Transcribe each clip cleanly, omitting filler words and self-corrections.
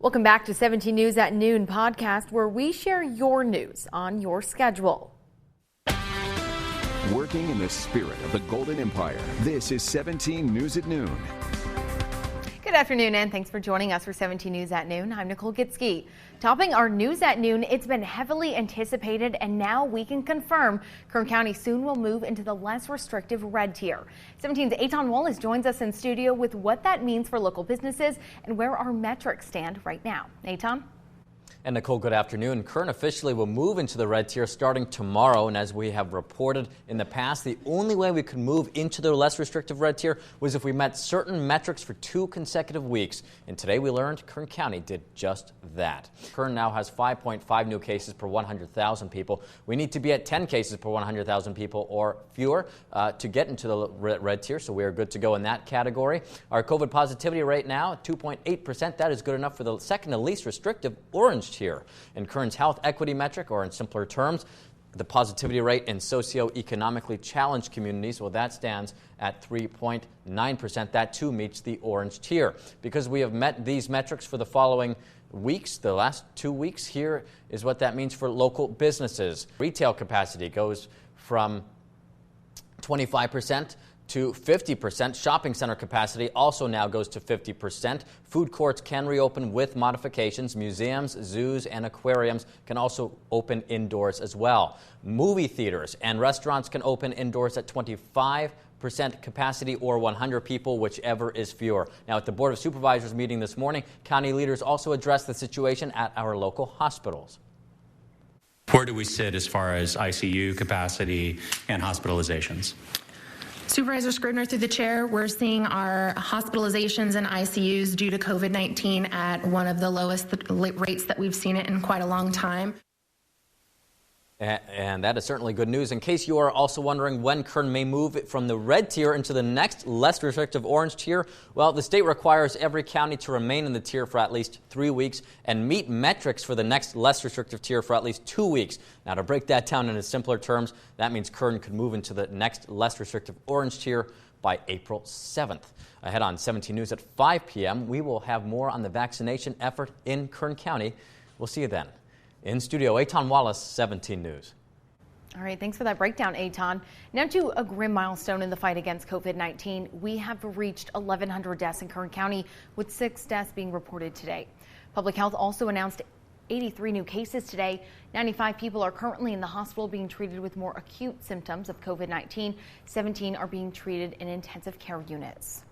Welcome back to 17 News at Noon podcast, where we share your news on your schedule. Working in the spirit of the Golden Empire, this is 17 News at Noon. Good afternoon, and thanks for joining us for 17 News at Noon. I'm Nicole Gitske. Topping our news at noon, it's been heavily anticipated, and now we can confirm Kern County soon will move into the less restrictive red tier. 17's Eitan Wallace joins us in studio with what that means for local businesses and where our metrics stand right now. Eitan? And Nicole, good afternoon. Kern officially will move into the red tier starting tomorrow. And as we have reported in the past, the only way we could move into the less restrictive red tier was if we met certain metrics for 2 consecutive weeks. And today we learned Kern County did just that. Kern now has 5.5 new cases per 100,000 people. We need to be at 10 cases per 100,000 people or fewer to get into the red tier. So we are good to go in that category. Our COVID positivity rate now, 2.8%. That is good enough for the second to least restrictive orange tier. In Kern's health equity metric, or in simpler terms, the positivity rate in socioeconomically challenged communities, well, that stands at 3.9%. That too meets the orange tier. Because we have met these metrics for the following weeks, the last 2 weeks, here is what that means for local businesses. Retail capacity goes from 25% to 50%. Shopping center capacity also now goes to 50%. Food courts can reopen with modifications. Museums, zoos, and aquariums can also open indoors as well. Movie theaters and restaurants can open indoors at 25% capacity or 100 people, whichever is fewer. Now, at the Board of Supervisors meeting this morning, county leaders also addressed the situation at our local hospitals. Where do we sit as far as ICU capacity and hospitalizations? Supervisor Scribner, through the chair, we're seeing our hospitalizations and ICUs due to COVID-19 at one of the lowest rates that we've seen it in quite a long time. And that is certainly good news. In case you are also wondering when Kern may move from the red tier into the next less restrictive orange tier, well, the state requires every county to remain in the tier for at least 3 weeks and meet metrics for the next less restrictive tier for at least 2 weeks. Now, to break that down into simpler terms, that means Kern could move into the next less restrictive orange tier by April 7th. Ahead on 17 News at 5 p.m., we will have more on the vaccination effort in Kern County. We'll see you then. In studio, Eitan Wallace, 17 News. All right, thanks for that breakdown, Eitan. Now to a grim milestone in the fight against COVID-19. We have reached 1,100 deaths in Kern County, with 6 deaths being reported today. Public Health also announced 83 new cases today. 95 people are currently in the hospital being treated with more acute symptoms of COVID-19. 17 are being treated in intensive care units.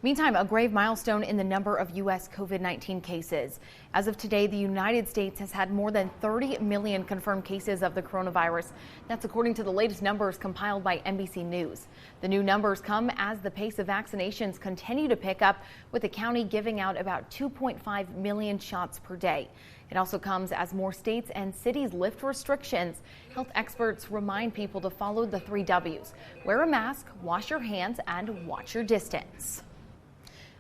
Meantime, a grave milestone in the number of U.S. COVID-19 cases. As of today, the United States has had more than 30 million confirmed cases of the coronavirus. That's according to the latest numbers compiled by NBC News. The new numbers come as the pace of vaccinations continue to pick up, with the county giving out about 2.5 million shots per day. It also comes as more states and cities lift restrictions. Health experts remind people to follow the 3 W's. Wear a mask, wash your hands, and watch your distance.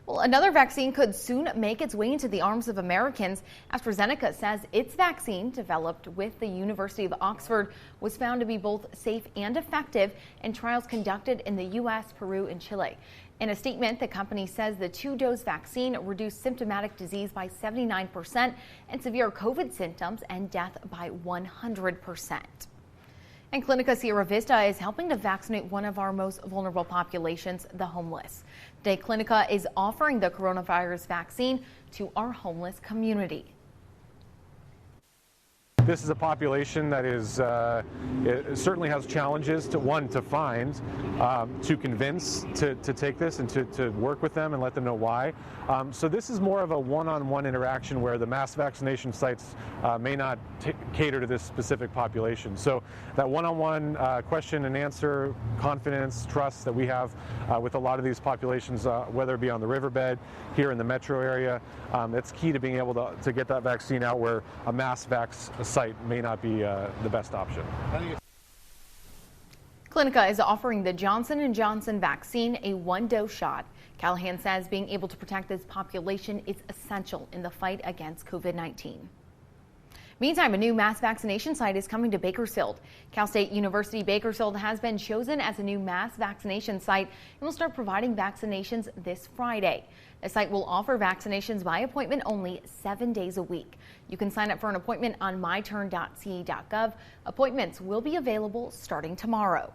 Well, another vaccine could soon make its way into the arms of Americans. AstraZeneca says its vaccine, developed with the University of Oxford, was found to be both safe and effective in trials conducted in the U.S., Peru, and Chile. In a statement, the company says the 2-dose vaccine reduced symptomatic disease by 79% and severe COVID symptoms and death by 100%. And Clinica Sierra Vista is helping to vaccinate one of our most vulnerable populations, the homeless. Today, Clinica is offering the coronavirus vaccine to our homeless community. This is a population that is, it certainly has challenges to find, to convince to take this and to work with them and let them know why. So this is more of a one-on-one interaction where the mass vaccination sites may not cater to this specific population. So that one-on-one question and answer, confidence, trust that we have with a lot of these populations, whether it be on the riverbed, here in the metro area, it's key to being able to get that vaccine out where a mass vax site may not be the best option. Clinica is offering the Johnson & Johnson vaccine, a 1-dose shot. Callahan says being able to protect this population is essential in the fight against COVID-19. Meantime, a new mass vaccination site is coming to Bakersfield. Cal State University Bakersfield has been chosen as a new mass vaccination site and will start providing vaccinations this Friday. The site will offer vaccinations by appointment only 7 days a week. You can sign up for an appointment on myturn.ca.gov. Appointments will be available starting tomorrow.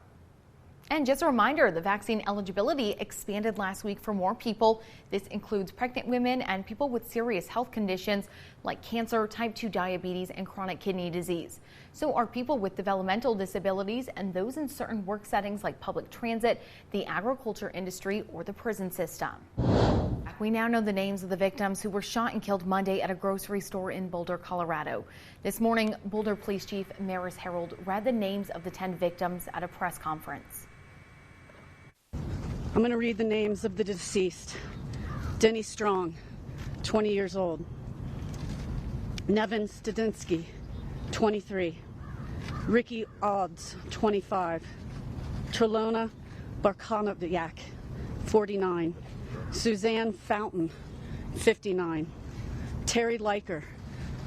And just a reminder, the vaccine eligibility expanded last week for more people. This includes pregnant women and people with serious health conditions like cancer, type 2 diabetes, and chronic kidney disease. So are people with developmental disabilities and those in certain work settings like public transit, the agriculture industry, or the prison system. We now know the names of the victims who were shot and killed Monday at a grocery store in Boulder, Colorado. This morning, Boulder Police Chief Maris Harold read the names of the 10 victims at a press conference. I'm going to read the names of the deceased. Denny Strong, 20 years old. Nevin Studinsky, 23. Ricky Odds, 25. Trelona Barkanoviak, 49. Suzanne Fountain, 59. Terry Leiker,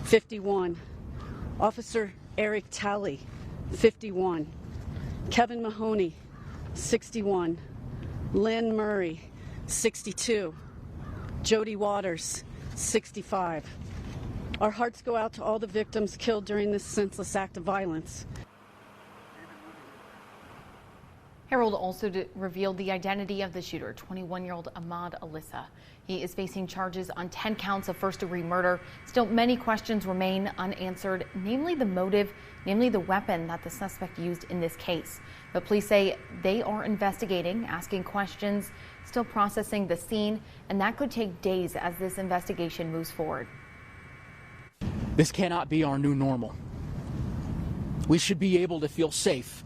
51. Officer Eric Talley, 51. Kevin Mahoney, 61. Lynn Murray, 62. Jody Waters, 65. Our hearts go out to all the victims killed during this senseless act of violence. Harold also revealed the identity of the shooter, 21-year-old Ahmad Alyssa. He is facing charges on 10 counts of first-degree murder. Still, many questions remain unanswered, namely the motive, namely the weapon that the suspect used in this case. But police say they are investigating, asking questions, still processing the scene, and that could take days as this investigation moves forward. This cannot be our new normal. We should be able to feel safe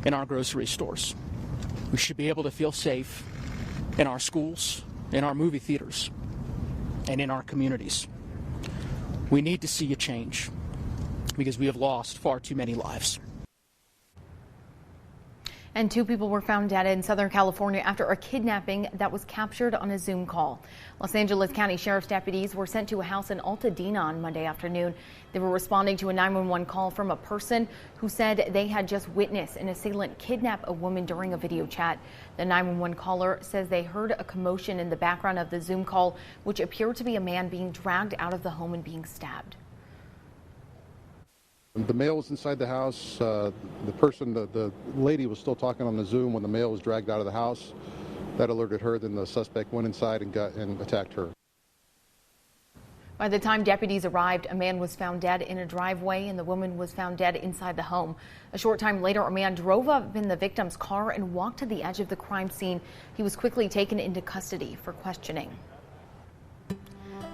in our grocery stores. We should be able to feel safe in our schools, in our movie theaters, and in our communities. We need to see a change because we have lost far too many lives. And 2 people were found dead in Southern California after a kidnapping that was captured on a Zoom call. Los Angeles County Sheriff's deputies were sent to a house in Altadena on Monday afternoon. They were responding to a 911 call from a person who said they had just witnessed an assailant kidnap a woman during a video chat. The 911 caller says they heard a commotion in the background of the Zoom call, which appeared to be a man being dragged out of the home and being stabbed. The male was inside the house. The lady was still talking on the Zoom when the male was dragged out of the house. That alerted her. Then the suspect went inside and attacked her. By the time deputies arrived, a man was found dead in a driveway and the woman was found dead inside the home. A short time later, a man drove up in the victim's car and walked to the edge of the crime scene. He was quickly taken into custody for questioning.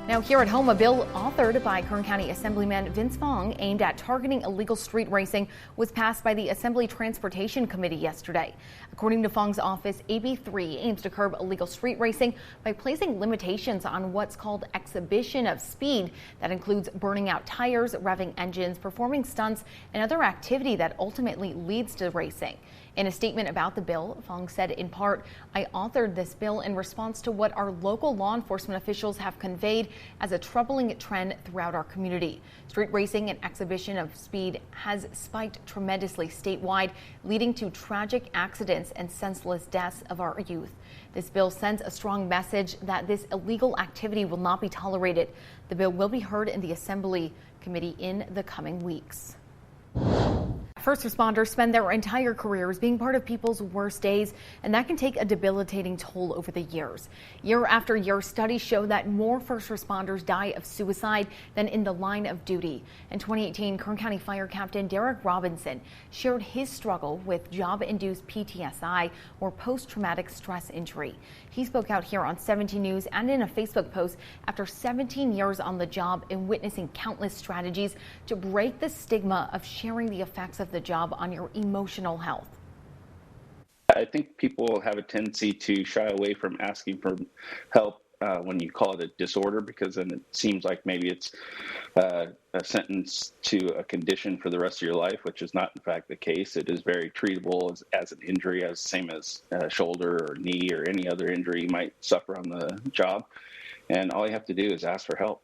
Now here at home, a bill authored by Kern County Assemblyman Vince Fong aimed at targeting illegal street racing was passed by the Assembly Transportation Committee yesterday. According to Fong's office, AB 3 aims to curb illegal street racing by placing limitations on what's called exhibition of speed. That includes burning out tires, revving engines, performing stunts, and other activity that ultimately leads to racing. In a statement about the bill, Fong said in part, "I authored this bill in response to what our local law enforcement officials have conveyed as a troubling trend throughout our community. Street racing and exhibition of speed has spiked tremendously statewide, leading to tragic accidents and senseless deaths of our youth. This bill sends a strong message that this illegal activity will not be tolerated." The bill will be heard in the Assembly Committee in the coming weeks. First responders spend their entire careers being part of people's worst days, and that can take a debilitating toll over the years. Year after year, studies show that more first responders die of suicide than in the line of duty. In 2018, Kern County Fire Captain Derek Robinson shared his struggle with job-induced PTSI, or post-traumatic stress injury. He spoke out here on 17 News and in a Facebook post after 17 years on the job and witnessing countless strategies to break the stigma of sharing the effects of the job on your emotional health. I think people have a tendency to shy away from asking for help when you call it a disorder, because then it seems like maybe it's a sentence to a condition for the rest of your life, which is not in fact the case. It is very treatable as an injury, as same as shoulder or knee or any other injury you might suffer on the job. And all you have to do is ask for help.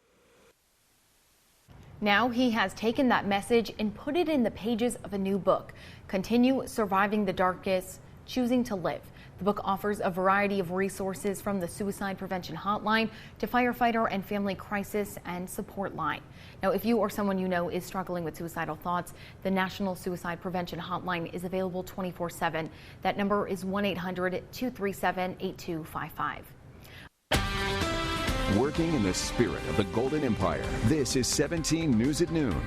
Now he has taken that message and put it in the pages of a new book, Continue Surviving the Darkest, Choosing to Live. The book offers a variety of resources from the Suicide Prevention Hotline to Firefighter and Family Crisis and Support Line. Now, if you or someone you know is struggling with suicidal thoughts, the National Suicide Prevention Hotline is available 24/7. That number is 1-800-237-8255. Working in the spirit of the Golden Empire, this is 17 News at Noon.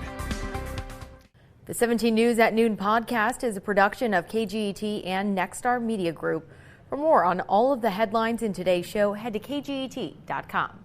The 17 News at Noon podcast is a production of KGET and Nexstar Media Group. For more on all of the headlines in today's show, head to kget.com.